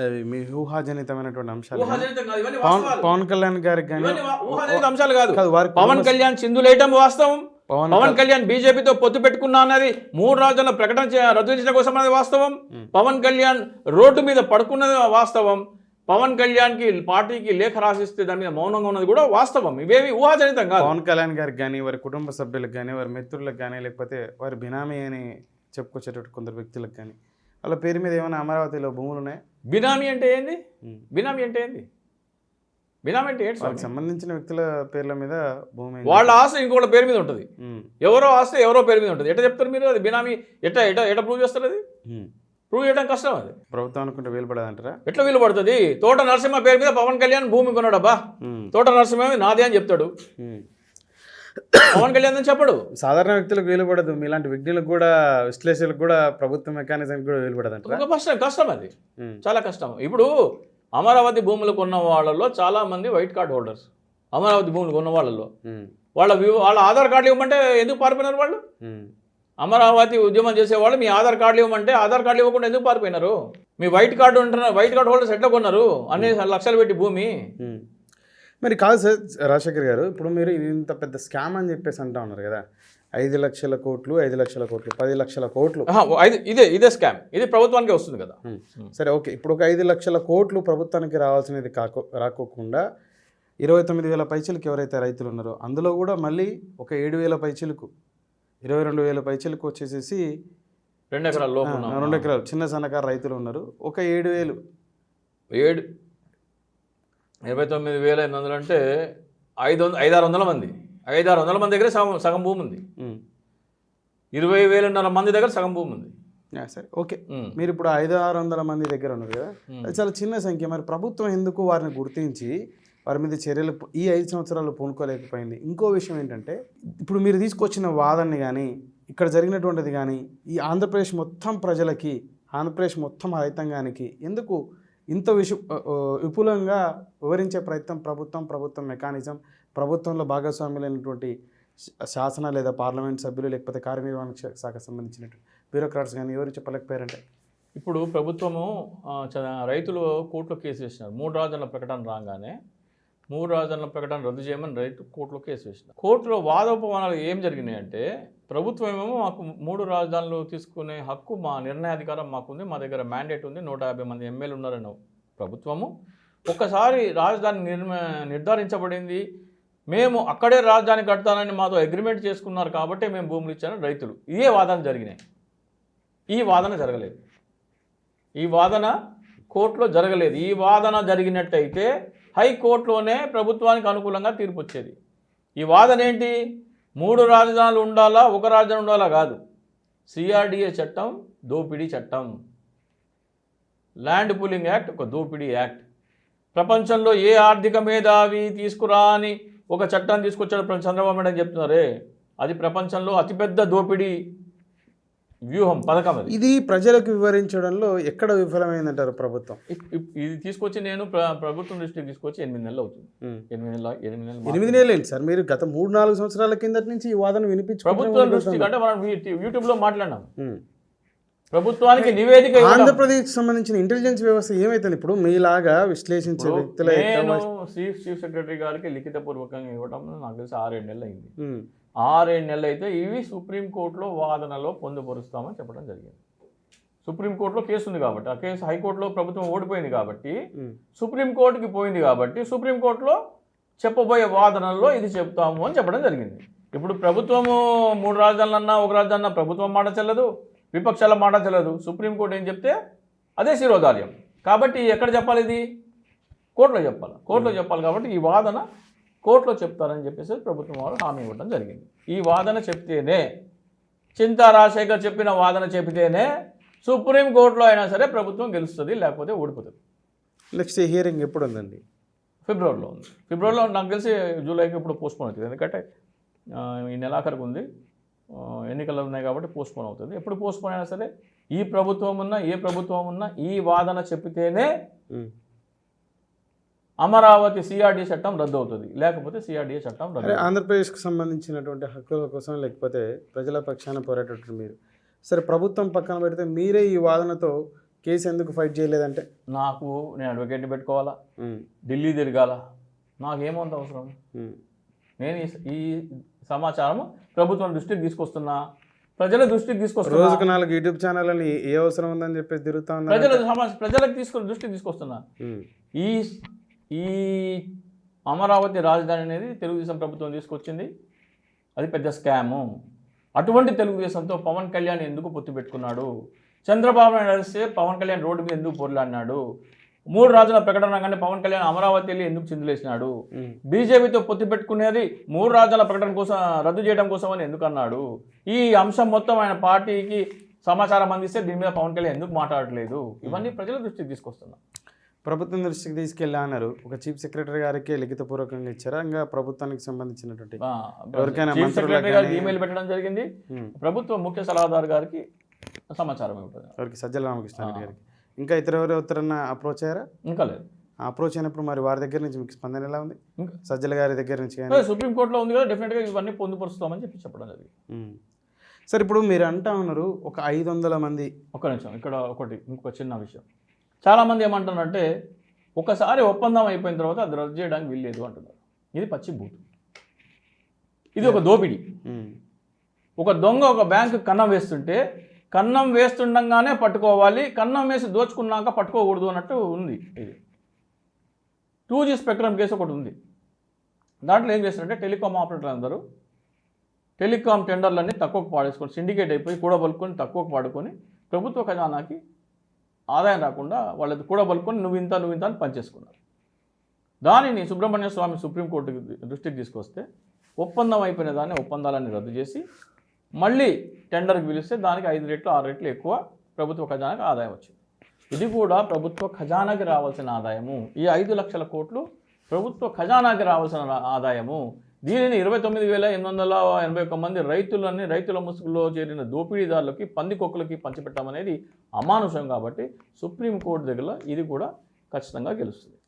అవి మీ ఊహాజనితమైనటువంటి అంశాలు గాని, ఊహాజనితం కాదు, ఇవన్నీ పవన్ వాస్తవాలు. పవన్ కళ్యాణ్ గారికి కానీ ఇవన్నీ ఊహాజనిత అంశాలు కాదు. వారి పవన్ కళ్యాణ్ చిందులేయటం వాస్తవం. పవన్ పవన్ కళ్యాణ్ బీజేపీతో పొత్తు పెట్టుకున్నా అన్నది 3 రాజ్యాల ప్రకటన రద్దు చేయడం కోసం అన్నది వాస్తవం. పవన్ కళ్యాణ్ రోడ్డు మీద పడుకున్నది వాస్తవం. పవన్ కళ్యాణ్కి పార్టీకి లేఖ రాసిస్తే దాని మీద మౌనంగా ఉన్నది కూడా వాస్తవం. ఇవేవి ఊహాజనితం కాదు. పవన్ కళ్యాణ్ గారికి కానీ, వారి కుటుంబ సభ్యులకు కానీ, వారి మిత్రులకు కానీ, లేకపోతే వారి బినామీ అని చెప్పుకొచ్చేటట్టు కొందరు వ్యక్తులకు కానీ వాళ్ళ పేరు మీద ఏమైనా అమరావతిలో భూములు ఉన్నాయా? బినామీ అంటే ఏంది? బినామీ అంటే ఏంది? బినామీ అంటే ఏంటి? వాళ్ళకి సంబంధించిన వ్యక్తుల పేర్ల మీద భూమి, వాళ్ళ ఆస్తి ఇంకోళ్ళ పేరు మీద ఉంటుంది. ఎవరో ఆస్తి ఎవరో పేరు మీద ఉంటుంది. ఎట్లా చెప్తారు మీరు? అది బినామీ ఎట్లా ఎట్లా ఎట్లా ప్రూవ్ చేస్తారు? అది ప్రూవ్ చేయడం కష్టం. అది ప్రభుత్వం అనుకుంటే వీలు పడదంటారా? ఎట్లా వీలు పడుతుంది? తోట నరసింహ పేరు మీద పవన్ కళ్యాణ్ భూమి కొన్నాడబ్బా. తోట నరసింహ నాదే అని చెప్తాడు. పవన్ కళ్యాణ్ అని చెప్పడు. సాధారణ వ్యక్తులకు వీలు పడదు, మీలాంటి విజ్ఞులకు కూడా, విశ్లేషకులకు కూడా, ప్రభుత్వ మెకానిజం కూడా వీలు పడదంటారా? కష్టం అది, చాలా కష్టం. ఇప్పుడు అమరావతి భూములు కొన్న వాళ్ళలో చాలా మంది వైట్ కార్డ్ హోల్డర్స్. అమరావతి భూములు కొన్న వాళ్ళలో వాళ్ళ ఆధార్ కార్డులు ఇవ్వమంటే ఎందుకు పారిపోయినారు వాళ్ళు? అమరావతి ఉద్యమం చేసేవాళ్ళు మీ ఆధార్ కార్డులు ఇవ్వమంటే ఆధార్ కార్డులు ఇవ్వకుండా ఎందుకు పారిపోయినారు? మీ వైట్ కార్డు ఉంటున్నారు, వైట్ కార్డు హోల్డర్స్ ఎట్లా కొన్నారు? అన్ని లక్షలు పెట్టి భూమి. మరి కాదు సార్ రాజశేఖర్ గారు, ఇప్పుడు మీరు ఇది ఇంత పెద్ద స్కామ్ అని చెప్పేసి అంటా ఉన్నారు కదా, 5 లక్షల కోట్లు, 5 లక్షల కోట్లు, 10 లక్షల కోట్లు, ఇదే స్కామ్. ఇది ప్రభుత్వానికి వస్తుంది కదా. సరే, ఓకే. ఇప్పుడు ఒక 5 లక్షల కోట్లు ప్రభుత్వానికి రావాల్సినది రాకోకుండా 29,000 పైచీలకు ఎవరైతే రైతులు ఉన్నారో అందులో కూడా మళ్ళీ ఒక 7,000 పైచీలకు, 22,000 పైచీలకు వచ్చేసేసి 2 ఎకరాల లోపు 2 ఎకరాలు చిన్న సన్నకారు రైతులు ఉన్నారు. ఒక 7,000 29,800 అంటే 500-600 మంది. 500-600 మంది దగ్గర సగం భూమి ఉంది. 20,000 మంది దగ్గర సగం భూమి ఉంది. సరే, ఓకే. మీరు ఇప్పుడు 500-600 మంది దగ్గర ఉన్నారు కదా, అది చాలా చిన్న సంఖ్య. మరి ప్రభుత్వం ఎందుకు వారిని గుర్తించి వారి మీద చర్యలు ఈ 5 సంవత్సరాలు పూనుకోలేకపోయింది? ఇంకో విషయం ఏంటంటే, ఇప్పుడు మీరు తీసుకొచ్చిన వాదనని కానీ, ఇక్కడ జరిగినటువంటిది కానీ, ఈ ఆంధ్రప్రదేశ్ మొత్తం ప్రజలకి, ఆంధ్రప్రదేశ్ మొత్తం రైతాంగానికి ఎందుకు ఇంత విపులంగా వివరించే ప్రయత్నం ప్రభుత్వం మెకానిజం, ప్రభుత్వంలో భాగస్వామ్యులైనటువంటి శాసన లేదా పార్లమెంట్ సభ్యులు, లేకపోతే కార్యనిర్వహణ శాఖకు సంబంధించినటువంటి బ్యూరోక్రాట్స్ కానీ ఎవరు చెప్పలేకపోయారంటే? ఇప్పుడు ప్రభుత్వము రైతులు కోర్టులో కేసు వేసినారు. 3 రాజధానుల ప్రకటన రాగానే 3 రాజధానుల ప్రకటన రద్దు చేయమని రైతు కోర్టులో కేసు వేసినారు. కోర్టులో వాదోపవాదాలు ఏం జరిగినాయంటే, ప్రభుత్వం ఏమో మాకు 3 రాజధానులు తీసుకునే హక్కు, మా నిర్ణయాధికారం మాకుంది, మా దగ్గర మ్యాండేట్ ఉంది, 150 మంది ఎమ్మెల్యేలు ఉన్నారని ప్రభుత్వము. ఒక్కసారి రాజధాని నిర్ధారించబడింది, మేము అక్కడే రాజధాని కడతానని మాతో అగ్రిమెంట్ చేసుకున్నారు కాబట్టి మేము భూములు ఇచ్చానని రైతులు. ఇదే వాదన జరిగినాయి. ఈ వాదన జరగలేదు. ఈ వాదన కోర్టులో జరగలేదు. ఈ వాదన జరిగినట్టయితే హైకోర్టులోనే ప్రభుత్వానికి అనుకూలంగా తీర్పు వచ్చేది. ఈ వాదన ఏంటి? 3 రాజధానులు ఉండాలా, 1 రాజధాని ఉండాలా కాదు. సిఆర్డిఏ చట్టం దోపిడీ చట్టం, ల్యాండ్ పూలింగ్ యాక్ట్ ఒక దోపిడీ యాక్ట్. ప్రపంచంలో ఏ ఆర్థిక మేధావి తీసుకురాని ఒక చట్టాన్ని తీసుకొచ్చాడు చంద్రబాబు నాయుడు అని చెప్తున్నారే, అది ప్రపంచంలో అతిపెద్ద దోపిడీ వ్యూహం, పథకం. అది ఇది ప్రజలకు వివరించడంలో ఎక్కడ విఫలమైందంటారు ప్రభుత్వం? ఇది తీసుకొచ్చి నేను ప్రభుత్వం దృష్టికి తీసుకొచ్చి 8 నెలలు అవుతుంది. 8 నెలలు ఏంటి సార్? మీరు గత 3-4 సంవత్సరాల కిందటి నుంచి ఈ వాదన వినిపించు ప్రభుత్వం దృష్టికి అంటే మనం యూట్యూబ్లో మాట్లాడినాం. ప్రభుత్వానికి నివేదిక, ఆంధ్రప్రదేశ్కి సంబంధించిన ఇంటెలిజెన్స్ వ్యవస్థ ఏమైతుంది? ఇప్పుడు మీలాగా విశ్లేషించే వ్యక్తుల చీఫ్ సెక్రటరీ గారికి లిఖితపూర్వకంగా ఇవ్వడం నాకు తెలిసి 6-7 నెలలు అయింది. 6-7 నెలలు అయితే ఇవి సుప్రీంకోర్టులో వాదనలో పొందుపరుస్తామని చెప్పడం జరిగింది. సుప్రీంకోర్టులో కేసు ఉంది కాబట్టి, ఆ కేసు హైకోర్టులో ప్రభుత్వం ఓడిపోయింది కాబట్టి, సుప్రీంకోర్టుకి పోయింది కాబట్టి, సుప్రీంకోర్టులో చెప్పబోయే వాదనల్లో ఇది చెప్తాము అని చెప్పడం జరిగింది. ఇప్పుడు ప్రభుత్వము 3 రాజధానులన్నా 1 రాజధాని ప్రభుత్వం మాట చెల్లదు, విపక్షాల మాట చెల్లదు. సుప్రీంకోర్టు ఏం చెప్తే అదే శిరోధార్యం. కాబట్టి ఎక్కడ చెప్పాలి? ఇది కోర్టులో చెప్పాలి. కోర్టులో చెప్పాలి కాబట్టి ఈ వాదన కోర్టులో చెప్తారని చెప్పేసి ప్రభుత్వం వారు హామీ ఇవ్వడం జరిగింది. ఈ వాదన చెప్తేనే, చింతా రాజశేఖర్ చెప్పిన వాదన చెబితేనే సుప్రీంకోర్టులో అయినా సరే ప్రభుత్వం గెలుస్తుంది, లేకపోతే ఓడిపోతుంది. నెక్స్ట్ హియరింగ్ ఎప్పుడు ఉందండి? ఫిబ్రవరిలో ఉంది. ఫిబ్రవరిలో నాకు తెలిసి జూలైకి ఇప్పుడు పోస్ట్పోన్ అవుతుంది. ఎందుకంటే ఈ నెలాఖరికి ఉంది, ఎన్నికలు ఉన్నాయి కాబట్టి పోస్ట్పోన్ అవుతుంది. ఎప్పుడు పోస్ట్పోన్ అయినా సరే ఈ ప్రభుత్వం ఉన్నా ఏ ప్రభుత్వం ఉన్నా ఈ వాదన చెప్పితేనే అమరావతి సిఆర్డీ చట్టం రద్దు అవుతుంది, లేకపోతే సిఆర్డీఏ చట్టం రద్దు. ఆంధ్రప్రదేశ్కి సంబంధించినటువంటి హక్కుల కోసం, లేకపోతే ప్రజల పక్షాన పోరాటం మీరు సరే ప్రభుత్వం పక్కన పెడితే, మీరే ఈ వాదనతో కేసు ఎందుకు ఫైట్ చేయలేదంటే నాకు నేను అడ్వకేట్ని పెట్టుకోవాలా, ఢిల్లీ తిరగాల, నాకేమంత అవసరం? నేను ఈ సమాచారం ప్రభుత్వం దృష్టికి తీసుకొస్తున్నా, ప్రజల దృష్టికి తీసుకొస్తున్నా. రోజుకు 4 యూట్యూబ్ ఛానల్ అని ఏ అవసరం ఉందని చెప్పేసి తిరుగుతా ఉన్నా. ప్రజలకు దృష్టికి తీసుకొస్తున్నా. ఈ అమరావతి రాజధాని అనేది తెలుగుదేశం ప్రభుత్వం తీసుకొచ్చింది, అది పెద్ద స్కాము. అటువంటి తెలుగుదేశంతో పవన్ కళ్యాణ్ ఎందుకు పొత్తు పెట్టుకున్నాడు? చంద్రబాబు నాయుడు వస్తే పవన్ కళ్యాణ్ రోడ్డు మీద ఎందుకు పొర్లాడినాడు? 3 రాజుల ప్రకటన రాగానే పవన్ కళ్యాణ్ అమరావతి వెళ్ళి ఎందుకు చిందులేసినాడు? బీజేపీతో పొత్తు పెట్టుకునేది 3 రాజుల ప్రకటన కోసం, రద్దు చేయడం కోసం అని ఎందుకు అన్నాడు? ఈ అంశం మొత్తం ఆయన పార్టీకి సమాచారం అందిస్తే దీని మీద పవన్ కళ్యాణ్ ఎందుకు మాట్లాడట్లేదు? ఇవన్నీ ప్రజల దృష్టికి తీసుకొస్తున్నా. ప్రభుత్వం దృష్టికి తీసుకెళ్ళా అన్నారు. ఒక చీఫ్ సెక్రటరీ గారికి లిఖితపూర్వకంగా ఇచ్చారా? ఇంకా ప్రభుత్వానికి సంబంధించినటువంటి ఎవరికైనా చీఫ్ సెక్రటరీ గారికి ఈమెయిల్ పెట్టడం జరిగింది. ప్రభుత్వ ముఖ్య సలహాదారు గారికి సమాచారం ఇవ్వడం, ఎవరికి సజ్జల రామకృష్ణారెడ్డి గారికి. ఇంకా ఎవరైనా అప్రోచ్ అయ్యారా? ఇంకా లేదు. అప్రోచ్ అయినప్పుడు మరి వారి దగ్గర నుంచి మీకు స్పందన ఎలా ఉంది? సజ్జల గారి దగ్గర నుంచి సుప్రీంకోర్టులో ఉంది కదా, డెఫినెట్గా ఇవన్నీ పొందుపరుస్తామని చెప్పడం జరిగింది. సార్ ఇప్పుడు మీరు అంటా ఉన్నారు ఒక 500 మంది. ఒక నిమిషం, ఇక్కడ ఇంకొక చిన్న విషయం. చాలామంది ఏమంటున్నారంటే ఒకసారి ఒప్పందం అయిపోయిన తర్వాత అది రద్దు చేయడానికి వీల్లేదు అంటున్నారు. ఇది పచ్చి బూతు. ఇది ఒక దోపిడీ. ఒక దొంగ ఒక బ్యాంకు కన్నం వేస్తుంటే కన్నం వేస్తుండగానే పట్టుకోవాలి, కన్నం వేసి దోచుకున్నాక పట్టుకోకూడదు అన్నట్టు ఉంది. ఇది 2G స్పెక్ట్రమ్ కేసు ఒకటి ఉంది. దాంట్లో ఏం చేస్తారంటే టెలికాం ఆపరేటర్లు అందరూ టెలికాం టెండర్లన్నీ తక్కువకు పాడేసుకొని సిండికేట్ అయిపోయి కూడబలుకొని తక్కువకు పాడుకొని ప్రభుత్వ ఖజానాకి ఆదాయం రాకుండా వాళ్ళది కూడబలుకొని నువ్వు ఇంత అని పనిచేసుకున్నారు. దానిని సుబ్రహ్మణ్య స్వామి సుప్రీంకోర్టుకి దృష్టికి తీసుకొస్తే ఒప్పందం అయిపోయిన దాన్ని ఒప్పందాలన్నీ రద్దు చేసి మళ్ళీ టెండర్కి పిలిస్తే దానికి 5 రెట్లు 6 రెట్లు ఎక్కువ ప్రభుత్వ ఖజానాకి ఆదాయం వచ్చింది. ఇది కూడా ప్రభుత్వ ఖజానాకి రావాల్సిన ఆదాయము. ఈ 5 లక్షల కోట్లు ప్రభుత్వ ఖజానాకి రావాల్సిన ఆదాయము. దీనిని 29,881 మంది రైతుల ముసుగులో చేరిన దోపిడీదారులకి, పందికొక్కులకి పంచిపెట్టామనేది అమానుషం. కాబట్టి సుప్రీంకోర్టు దగ్గర ఇది కూడా ఖచ్చితంగా గెలుస్తుంది.